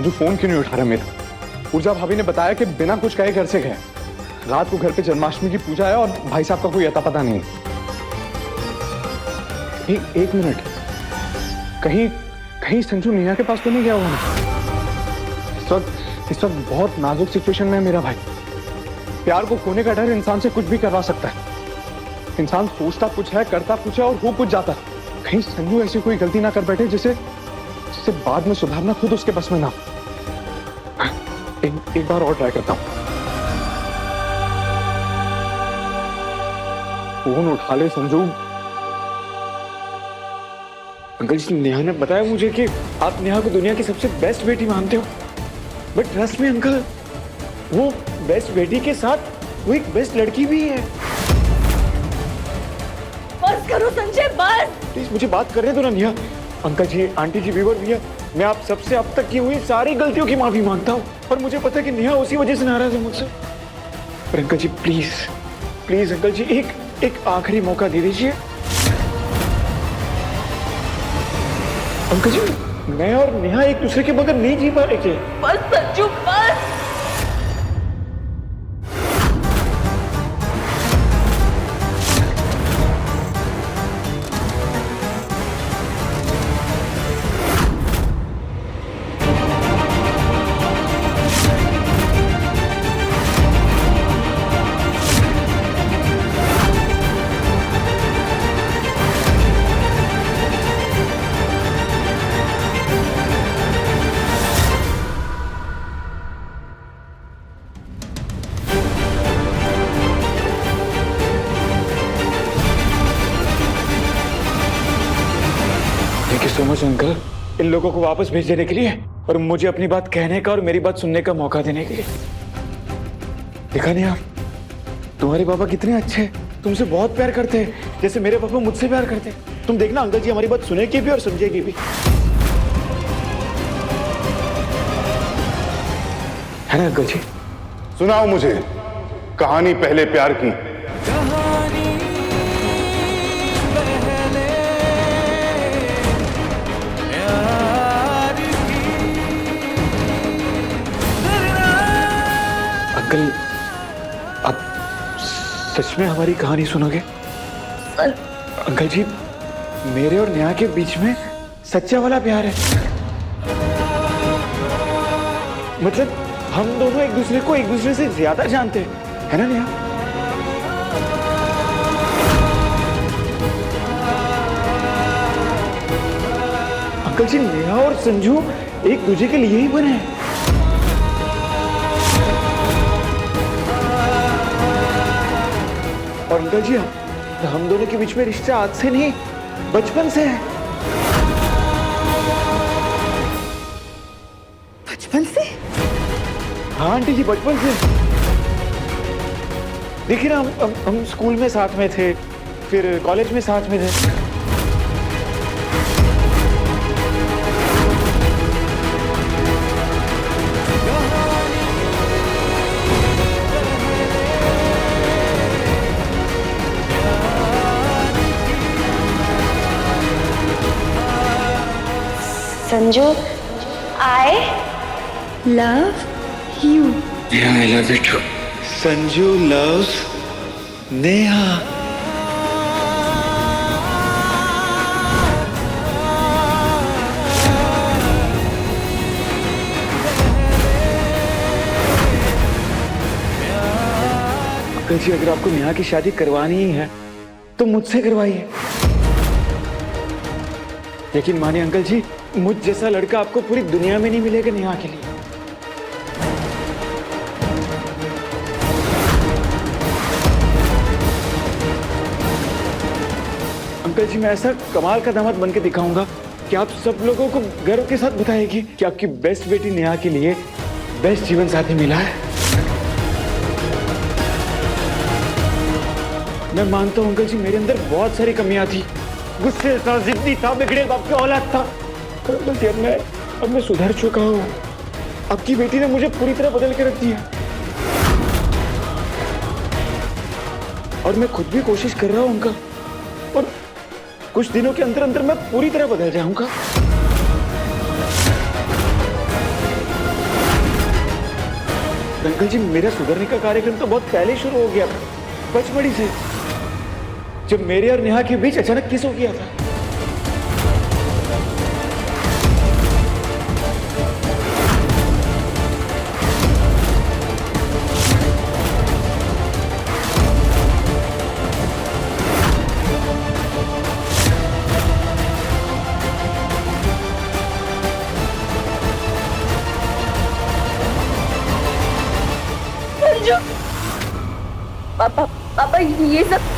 Sanju phone क्यों नहीं उठा रहा मेरा? पूजा भाभी ने बताया कि बिना कुछ कहे घर से गए। रात को घर पे जन्माष्टमी की पूजा है और भाई साहब का कोई अता पता नहीं। एक मिनट, कहीं कहीं संजू नेहा के पास तो नहीं गया हुआ ना? इस वक्त बहुत नाजुक सिचुएशन में है मेरा भाई। प्यार को खोने का डर इंसान से कुछ भी करवा सकता है। इंसान सोचता कुछ है, करता कुछ है और हो कुछ जाता है। कहीं संजू ऐसी कोई गलती ना कर बैठे जिसे बाद में सुधारना खुद उसके बस में ना। एक बार और ट्राई करता हूं। फोन उठा ले संजू। अंकल जी, नेहा ने बताया मुझे कि आप नेहा को दुनिया की सबसे बेस्ट बेटी मानते हो, बट ट्रस्ट में अंकल, वो बेस्ट बेटी के साथ वो एक बेस्ट लड़की भी है। बस करो संजय, बस। प्लीज मुझे बात करने दो ना नेहा। अंकल जी, आंटी जी, व्यूअर भैया, मैं आप सबसे अब तक की हुई सारी गलतियों की माफी मांगता हूँ और मुझे पता है कि नेहा उसी वजह से नाराज है मुझसे। पर uncle ji please please uncle ji, एक आखिरी मौका दे दीजिए। अंकल जी, मैं और नेहा एक दूसरे के बगैर नहीं जी पा रहे थे। बस संजू, बस। Thank you so much uncle, इन लोगों को वापस भेज देने के लिए और मुझे अपनी बात कहने का और मेरी बात सुनने का मौका देने के लिए। देखा नहीं आप, तुम्हारे पापा कितने अच्छे हैं, तुमसे बहुत प्यार करते हैं जैसे मेरे पापा मुझसे प्यार करते हैं। तुम देखना अंकल जी, हमारी बात सुनेगी भी और समझेगी भी, है ना अंकल जी? सुनाओ मुझे कहानी पहले प्यार की। अंकल, आप सच में हमारी कहानी सुनोगे? अंकल जी, मेरे और नेहा के बीच में सच्चा वाला प्यार है। मतलब हम दोनों एक दूसरे को एक दूसरे से ज्यादा जानते हैं, है ना नेहा? अंकल जी, नेहा और संजू एक दूसरे के लिए ही बने हैं। और अंकल जी, हम दोनों के बीच में रिश्ता आज से नहीं, बचपन से है। बचपन से? हाँ आंटी जी, बचपन से। देखिए ना, हम स्कूल में साथ में थे, फिर कॉलेज में साथ में थे। Sanju, I love you. Yeah, I love you too. Sanju loves Neha. Uncle ji, अगर आपको नेहा की शादी करवानी ही है तो मुझसे करवाइए। लेकिन मानिए अंकल जी, मुझ जैसा लड़का आपको पूरी दुनिया में नहीं मिलेगा नेहा के लिए। अंकल जी, मैं ऐसा कमाल का दामाद बन के दिखाऊंगा कि आप सब लोगों को गर्व के साथ बताएगी कि आपकी बेस्ट बेटी नेहा के लिए बेस्ट जीवन साथी मिला है। मैं मानता हूं अंकल जी, मेरे अंदर बहुत सारी कमियां थी, गुस्से था, जिद्दी था, बिगड़े बाप की औलाद था। अंकल जी, अब मैं सुधर चुका हूँ। आपकी बेटी ने मुझे पूरी तरह बदल के रख दिया और मैं खुद भी कोशिश कर रहा हूँ अंकल, और कुछ दिनों के अंदर अंदर मैं पूरी तरह बदल जाऊंगा। अंकल जी, मेरा सुधरने का कार्यक्रम तो बहुत पहले शुरू हो गया था, बचपड़ी से, जब मेरे और नेहा के बीच अचानक किस हो गया था। संजू, पापा पापा ये सब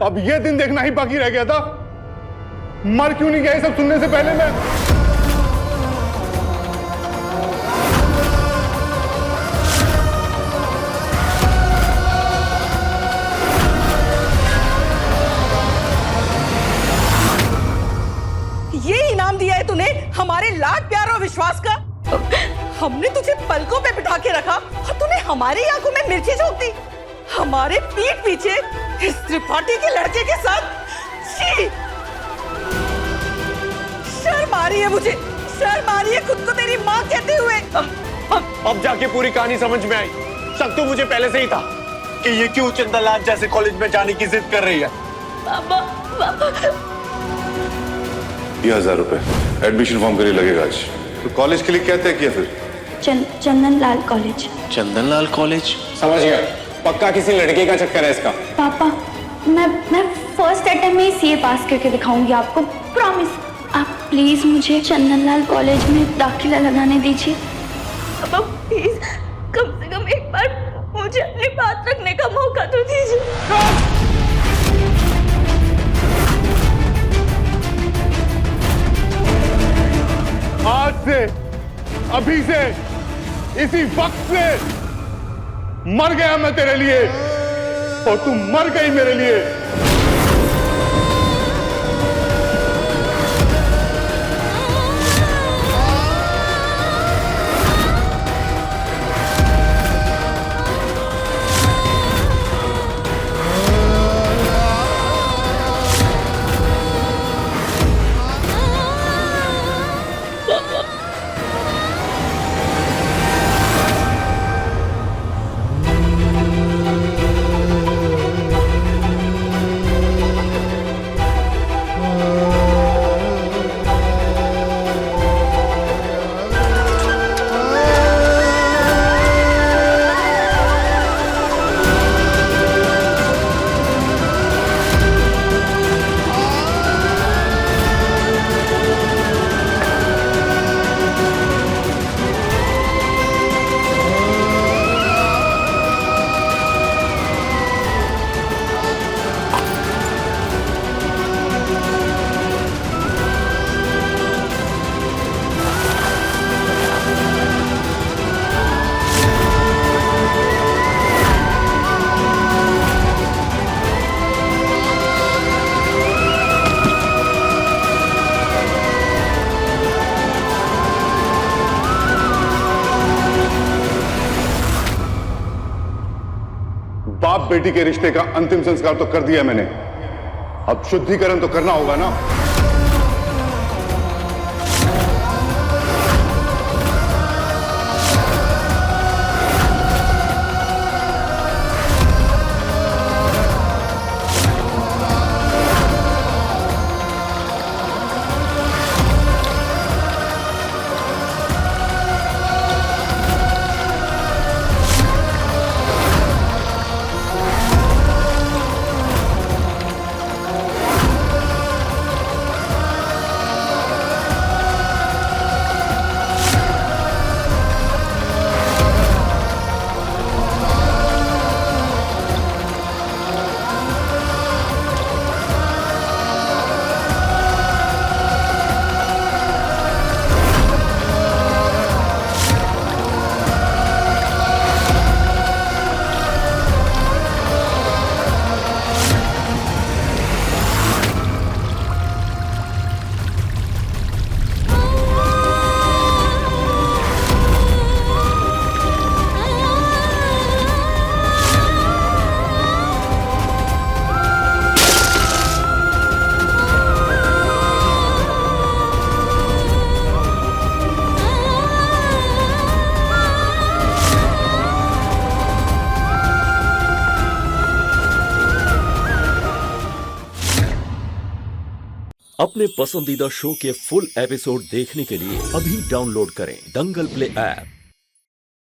अब ये दिन देखना ही बाकी रह गया था। मर क्यों नहीं गया ये सब सुनने से पहले मैं? ये इनाम दिया है तूने हमारे लाड प्यार और विश्वास का। हमने तुझे पलकों पे बिठा के रखा और तूने हमारी आंखों में मिर्ची झोंक दी, हमारे पीठ पीछे इस त्रिपाठी के लड़के के साथ। छी! शर्म आ रही है मुझे, शर्म आ रही है खुद को तेरी माँ कहते हुए। अब जाके पूरी कहानी समझ में आई। शक तो मुझे पहले से ही था कि ये क्यों चंदनलाल जैसे कॉलेज में जाने की जिद कर रही है। पापा पापा 1000 रुपए एडमिशन फॉर्म के लिए लगेगा आज। तो कॉलेज के लिए क्या तय किया फिर? चंदनलाल कॉलेज। चंदनलाल कॉलेज? समझ गया, पक्का किसी लड़के का चक्कर है इसका। पापा मैं फर्स्ट अटेम्प्ट में सीए पास करके दिखाऊंगी आपको, प्रॉमिस। आप प्लीज मुझे चंदनलाल कॉलेज में दाखिला लगाने दीजिए। पापा प्लीज, कम से कम एक बार मुझे अपनी बात रखने का मौका तो दीजिए। आज से, अभी से, इसी वक्त से मर गया मैं तेरे लिए और तू मर गई मेरे लिए। बाप बेटी के रिश्ते का अंतिम संस्कार तो कर दिया मैंने, अब शुद्धिकरण तो करना होगा ना। अपने पसंदीदा शो के फुल एपिसोड देखने के लिए अभी डाउनलोड करें दंगल प्ले ऐप।